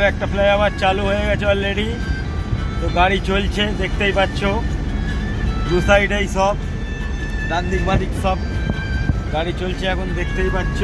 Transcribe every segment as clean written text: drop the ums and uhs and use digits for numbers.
একটা ফ্লাইওভার চালু হয়ে গেছে অলরেডি। তো গাড়ি চলছে, দেখতেই পাচ্ছ দু সাইডেই সব, ডান দিক বাঁ দিক সব গাড়ি চলছে এখন, দেখতেই পাচ্ছ।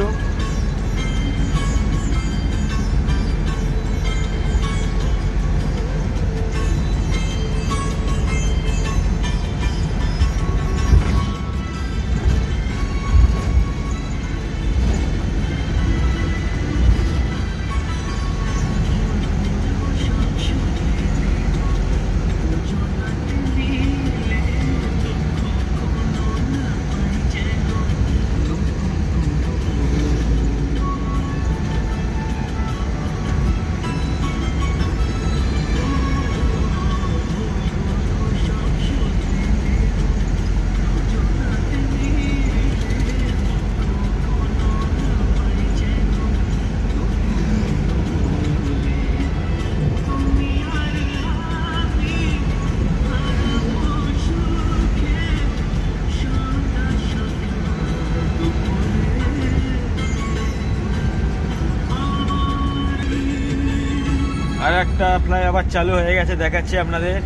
আর একটা ফ্লাইওভার চালু হয়ে গেছে, দেখাচ্ছি আপনাদের।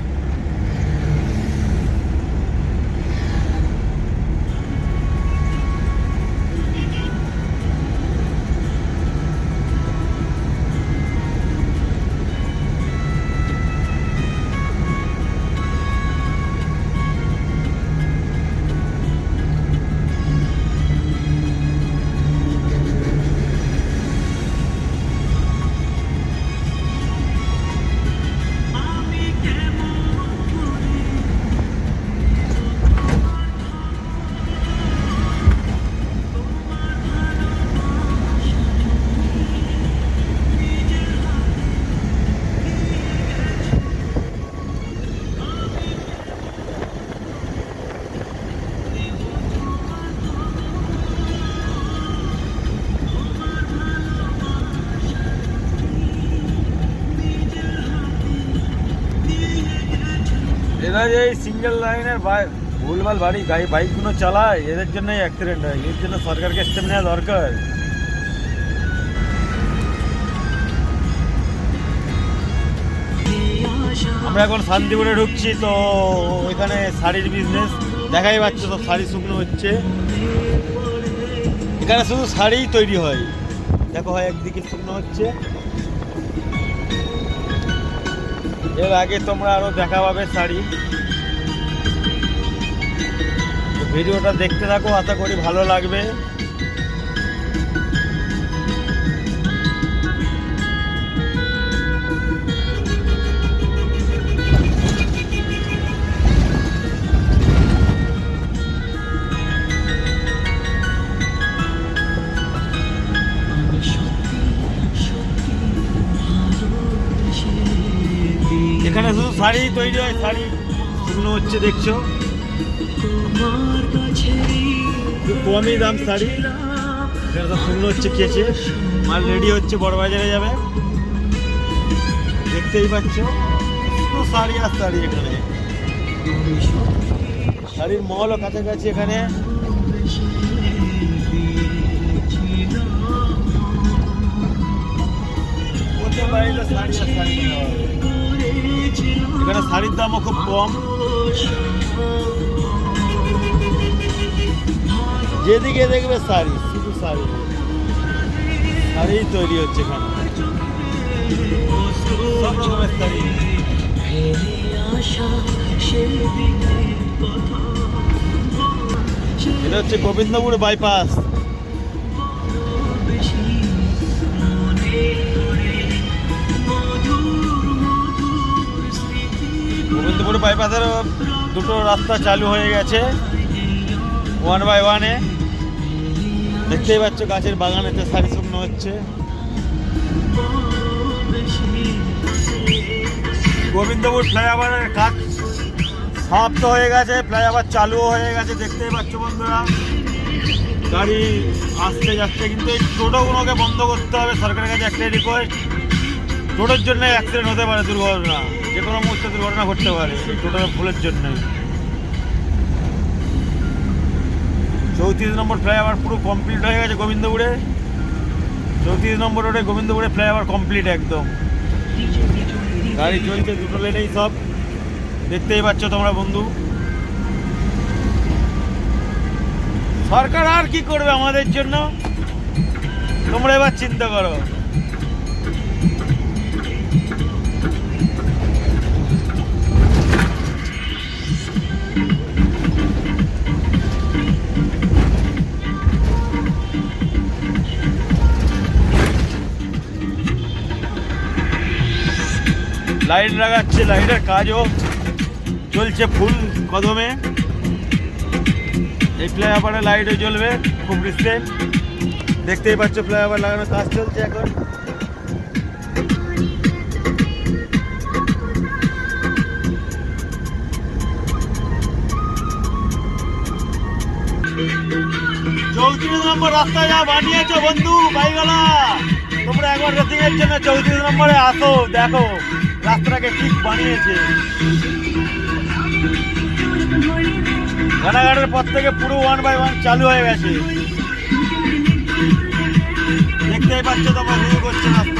এরা যে সিঙ্গেল লাইনের ভুলভাল বাইকগুলো চালায়, এদের জন্যই অ্যাক্সিডেন্ট হয়। এর জন্য সরকারকে স্টেপ নেওয়া দরকার। আমরা এখন শান্তিপুরে ঢুকছি, তো এখানে শাড়ির বিজনেস দেখাই পাচ্ছ, সব শাড়ি শুকনো হচ্ছে। এখানে শুধু শাড়িই তৈরি হয়, দেখো হয় একদিকে শুকনো হচ্ছে। এর আগে তোমরা আরো দেখা পাবে শাড়ি। ভিডিওটা দেখতে থাকো, আশা করি ভালো লাগবে। এখানে শুধু শাড়ি তৈরি হয়, শাড়ি শুকনো হচ্ছে, দেখছো কমই দাম শাড়ি। এখানে সব শুকনো হচ্ছে, খেয়েছে মাল রেডি হচ্ছে, বড় বাজারে যাবে, দেখতেই পাচ্ছ শুধু শাড়ি আর শাড়ি। এখানে শাড়ির মহলও কাছাকাছি। এখানে এখানে শাড়ির দামও খুব কম। যেদিকে দেখবে শাড়ি, শুধু শাড়ি শাড়ি তৈরি হচ্ছে এখানে, সব রকমের শাড়ি। এটা হচ্ছে গোবিন্দপুর বাইপাস। গোবিন্দপুর বাইপাসের দুটো রাস্তা চালু হয়ে গেছে, 1 বাই 1-এ। দেখতেই পাচ্ছ গাছের বাগানেতে শাড়ি শুকনো হচ্ছে। গোবিন্দপুর ফ্লাইওভারের কাজ সমাপ্ত হয়ে গেছে, ফ্লাইওভার চালুও হয়ে গেছে, দেখতেই পাচ্ছ বন্ধুরা। গাড়ি আসতে যাচ্ছে, কিন্তু এই টোটোগুলোকে বন্ধ করতে হবে। সরকারের কাছে একটাই রিকোয়েস্ট, টোটোর জন্য অ্যাক্সিডেন্ট হতে পারে, দুর্ঘটনা, যে কোনো মুহূর্তে দুর্ঘটনা ঘটতে পারে এই টোটোর ভুলের জন্য। 34 নম্বর ফ্লাইওভার পুরো কমপ্লিট হয়ে গেছে গোবিন্দপুরে। 34 নম্বর রোডে গোবিন্দপুরে ফ্লাইওভার কমপ্লিট একদম। গাড়ি চলছে দুটো লেনেই সব, দেখতেই পাচ্ছ তোমরা বন্ধু। সরকার আর কি করবে আমাদের জন্য, তোমরা এবার চিন্তা করো। লাইট লাগাচ্ছে, লাইটের কাজও চলছে ফুল কদমে। এই ফ্লাইওভারে লাইটও জ্বলবে খুব রিসেন্ট, দেখতেই পাচ্ছ ফ্লাইওভার লাগানোর কাজ চলছে এখন। চৌত্রিশ নম্বর রাস্তা যা বানিয়েছো বন্ধু বাইগালা, তোমরা একবার রেসিং এর জন্য 34 নম্বরে আসো, দেখো রাস্তাটাকে ঠিক বানিয়েছে। ঘাটাঘাটের পর থেকে পুরো 1/1 চালু হয়ে গেছে, দেখতেই পাচ্ছ তোমরা ভিউ করছে রাস্তা।